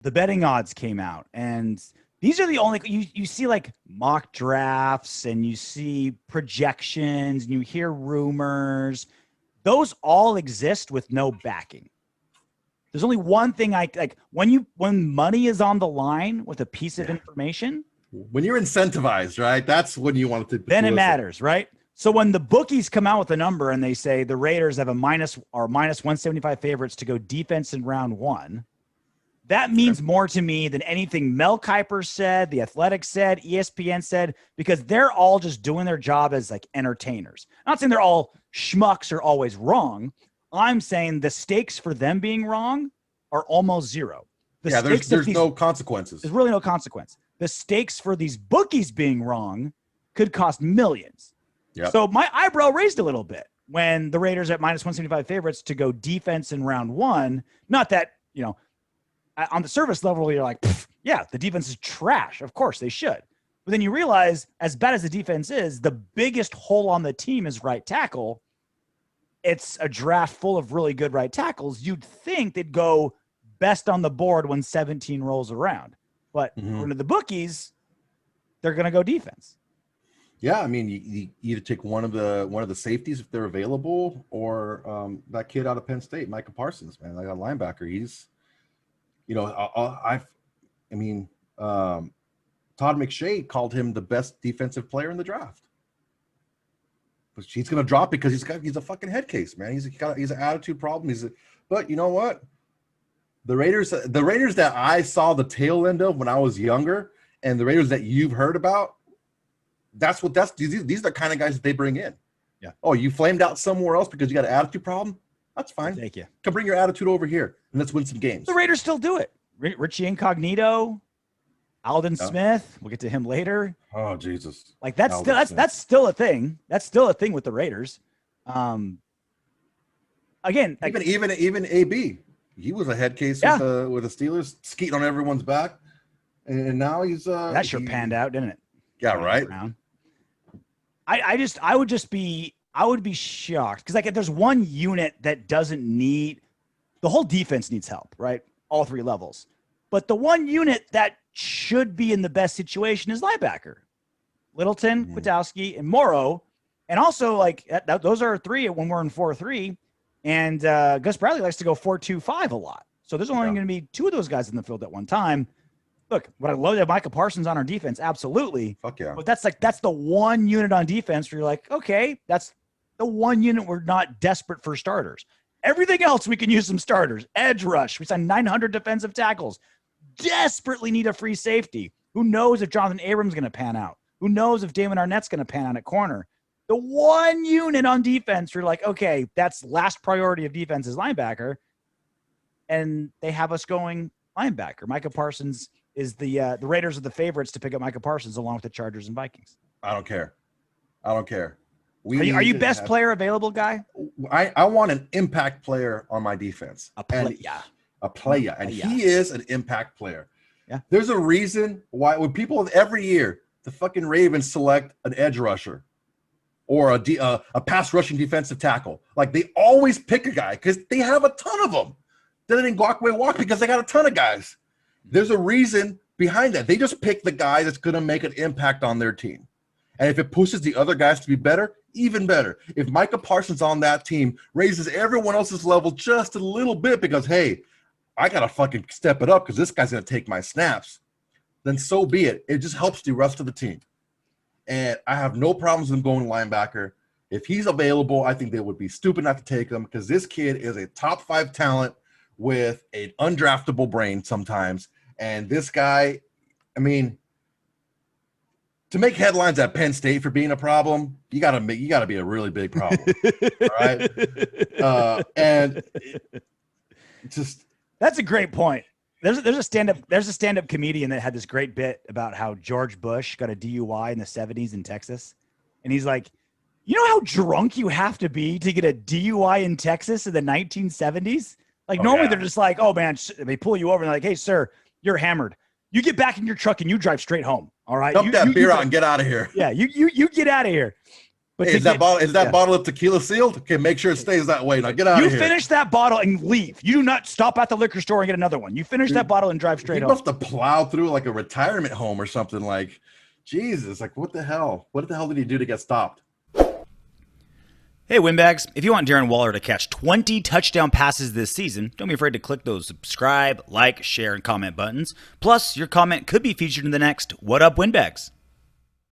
the betting odds came out, and these are the only you see like mock drafts and you see projections and you hear rumors. Those all exist with no backing. There's only one thing I like when money is on the line with a piece of information. When you're incentivized, right? That's when you want it to. Then it matters, right? So when the bookies come out with a number and they say the Raiders have a minus 175 favorites to go defense in round 1, that means more to me than anything Mel Kiper said, The Athletic said, ESPN said, because they're all just doing their job as like entertainers. I'm not saying they're all schmucks or always wrong. I'm saying the stakes for them being wrong are almost zero. There's no consequences. There's really no consequence. The stakes for these bookies being wrong could cost millions. Yep. So my eyebrow raised a little bit when the Raiders at minus 175 favorites to go defense in round 1. Not that, on the surface level, you're like, yeah, the defense is trash. Of course they should. But then you realize, as bad as the defense is, the biggest hole on the team is right tackle. It's a draft full of really good right tackles. You'd think they'd go best on the board when 17 rolls around. But according to the bookies, they're going to go defense. Yeah, I mean, you either take one of the safeties if they're available, or that kid out of Penn State, Micah Parsons, man, like a linebacker. He's, Todd McShay called him the best defensive player in the draft. But he's going to drop because he's a fucking head case, man. He's an attitude problem. But you know what? The Raiders that I saw the tail end of when I was younger, and the Raiders that you've heard about, these are the kind of guys that they bring in. Yeah. Oh, you flamed out somewhere else because you got an attitude problem? That's fine. Thank you. Come bring your attitude over here and let's win some games. The Raiders still do it. Richie Incognito, Aldon Smith. We'll get to him later. Oh, Jesus. Like that's still a thing. That's still a thing with the Raiders. Again, even AB. He was a head case with the Steelers, skeeting on everyone's back, and now he's that sure panned out, didn't it? Yeah, right. I would be shocked because like there's one unit that doesn't need the whole defense needs help, right? All 3 levels, but the one unit that should be in the best situation is linebacker, Littleton, Kwiatkowski, and Morrow, and also like those are 3 when we're in 4-3. And Gus Bradley likes to go 4-2-5 a lot. So there's only going to be 2 of those guys in the field at one time. Look, what I love that Micah Parsons on our defense, absolutely. Fuck yeah. But that's the one unit on defense where you're like, okay, that's the one unit we're not desperate for starters. Everything else we can use some starters. Edge rush. We signed 900 defensive tackles. Desperately need a free safety. Who knows if Jonathan Abrams is going to pan out? Who knows if Damon Arnett's going to pan out at corner? The one unit on defense, you're like, okay, that's last priority of defense is linebacker. And they have us going linebacker. Micah Parsons is the Raiders are the favorites to pick up Micah Parsons along with the Chargers and Vikings. I don't care. Are you best player available guy? I want an impact player on my defense. A player. And he is an impact player. Yeah. There's a reason why when people every year, the fucking Ravens select an edge rusher or a pass rushing defensive tackle. Like they always pick a guy because they have a ton of them. Then in Guackway walk because they got a ton of guys. There's a reason behind that. They just pick the guy that's going to make an impact on their team. And if it pushes the other guys to be better, even better. If Micah Parsons on that team raises everyone else's level just a little bit because, hey, I got to fucking step it up because this guy's going to take my snaps, then so be it. It just helps the rest of the team. And I have no problems with him going linebacker. If he's available, I think they would be stupid not to take him because this kid is a top 5 talent with an undraftable brain sometimes. And this guy, I mean, to make headlines at Penn State for being a problem, you gotta be a really big problem. All right. And just that's a great point. There's a stand-up comedian that had this great bit about how George Bush got a DUI in the 70s in Texas. And he's like, you know how drunk you have to be to get a DUI in Texas in the 1970s? Like normally they're just like, oh man, they pull you over and they're like, hey sir, you're hammered. You get back in your truck and you drive straight home. All right. Dump that beer out and get out of here. Yeah. You get out of here. But hey, is that bottle of tequila sealed? Okay, make sure it stays that way. Now get out of here. You finish that bottle and leave. You do not stop at the liquor store and get another one. You finish that bottle and drive straight home. He must have plowed through like a retirement home or something. Like, Jesus, like what the hell? What the hell did he do to get stopped? Hey, Windbags, if you want Darren Waller to catch 20 touchdown passes this season, don't be afraid to click those subscribe, like, share, and comment buttons. Plus, your comment could be featured in the next What Up, Windbags?